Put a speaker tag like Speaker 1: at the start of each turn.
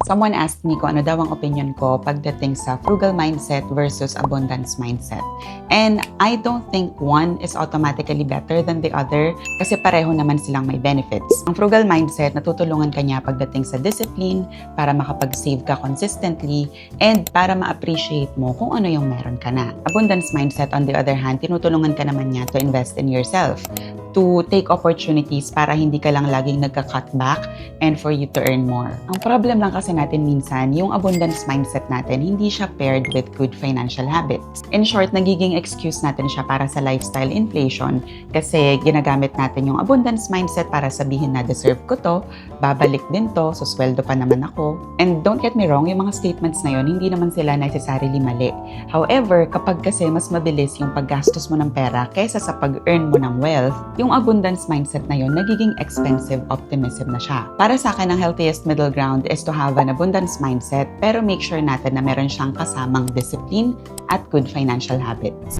Speaker 1: Someone asked me kung ano daw ang opinion ko pagdating sa frugal mindset versus abundance mindset. And I don't think one is automatically better than the other kasi pareho naman silang may benefits. Ang frugal mindset, natutulungan ka niya pagdating sa discipline para makapag-save ka consistently and para ma-appreciate mo kung ano yung meron ka na. Abundance mindset, on the other hand, tinutulungan ka naman niya to invest in yourself, to take opportunities para hindi ka lang laging nagka-cut back and for you to earn more. Ang problem lang kasi natin minsan, yung abundance mindset natin, hindi siya paired with good financial habits. In short, nagiging excuse natin siya para sa lifestyle inflation kasi ginagamit natin yung abundance mindset para sabihin na deserve ko to, babalik din to, so sweldo pa naman ako. And don't get me wrong, yung mga statements na yun, hindi naman sila necessarily mali. However, kapag kasi mas mabilis yung paggastos mo ng pera kaysa sa pag-earn mo ng wealth, yung abundance mindset na yun, nagiging expensive optimism na siya. Para sa akin, ang healthiest middle ground is to have an abundance mindset pero make sure natin na meron siyang kasamang discipline at good financial habits.